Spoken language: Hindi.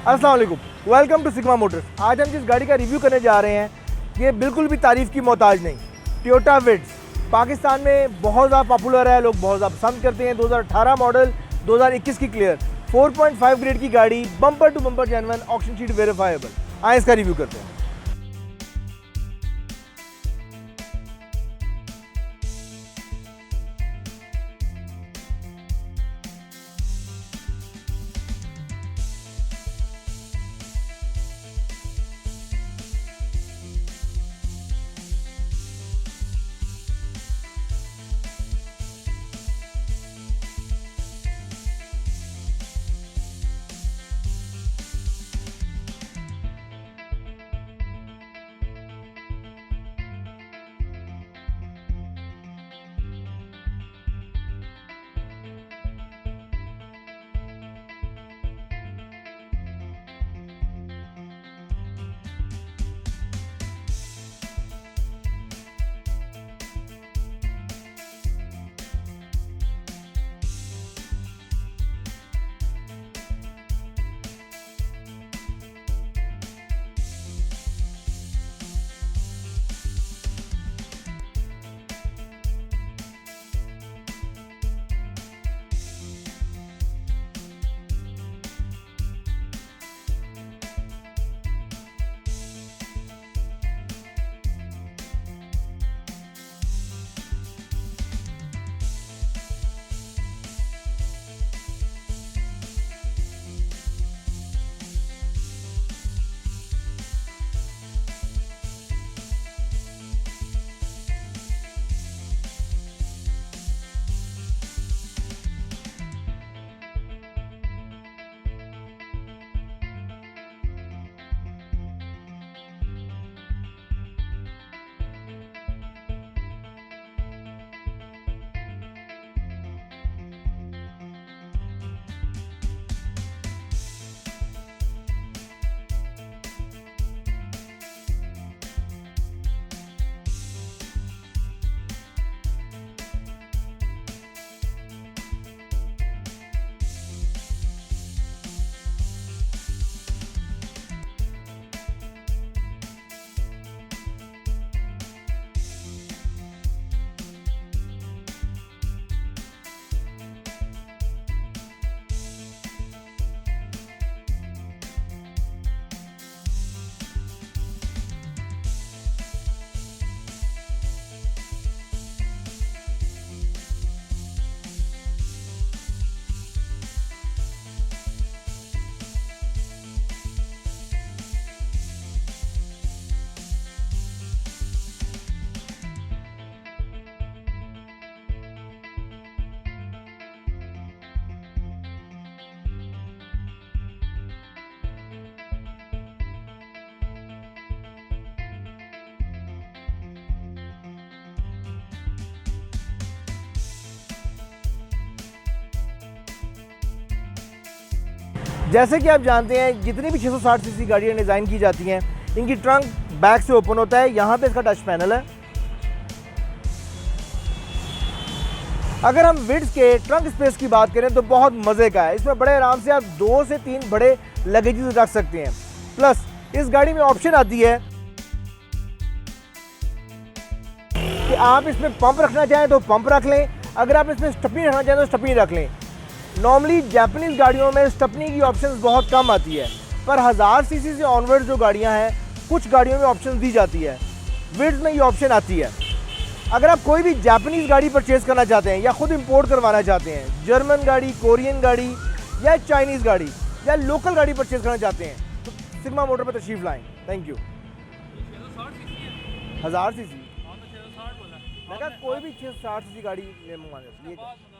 अस्सलाम वालेकुम, वेलकम टू सिग्मा मोटर्स। आज हम जिस गाड़ी का रिव्यू करने जा रहे हैं ये बिल्कुल भी तारीफ़ की मोहताज नहीं। टोयोटा विट्ज़ पाकिस्तान में बहुत ज़्यादा पॉपुलर है, लोग बहुत ज़्यादा पसंद करते हैं। 2018 मॉडल, 2021 की क्लियर, 4.5 ग्रेड की गाड़ी, bumper to bumper genuine, auction sheet verifiable. आए इसका रिव्यू करते हैं। जैसे कि आप जानते हैं जितनी भी 660 सीसी गाड़ियाँ डिज़ाइन की जाती हैं इनकी ट्रंक बैक से ओपन होता है। यहाँ पे इसका टच पैनल है। अगर हम विड्थ के ट्रंक स्पेस की बात करें तो बहुत मज़े का है। इसमें बड़े आराम से आप 2 से 3 बड़े लगेजेस रख सकते हैं। प्लस इस गाड़ी में ऑप्शन आती है कि आप इसमें पंप रखना चाहें तो पंप रख लें, अगर आप इसमें स्टपनी रखना चाहें तो स्टपनी रख लें। नॉर्मली जापानीज़ गाड़ियों में स्टपनी की ऑप्शंस बहुत कम आती है, पर 1000 सीसी से ऑनवर्ड जो गाड़ियां हैं कुछ गाड़ियों में ऑप्शन दी जाती है। विड्थ में ये ऑप्शन आती है। अगर आप कोई भी जापानीज़ गाड़ी परचेज़ करना चाहते हैं या ख़ुद इंपोर्ट करवाना चाहते हैं, जर्मन गाड़ी, कोरियन गाड़ी या चाइनीज़ गाड़ी या लोकल गाड़ी परचेज़ करना चाहते हैं तो सिग्मा मोटर पर तशरीफ़ लाएँ। Thank you. 1000 सीसी कोई भी 660 सीसी गाड़ी ले मंगवा दें।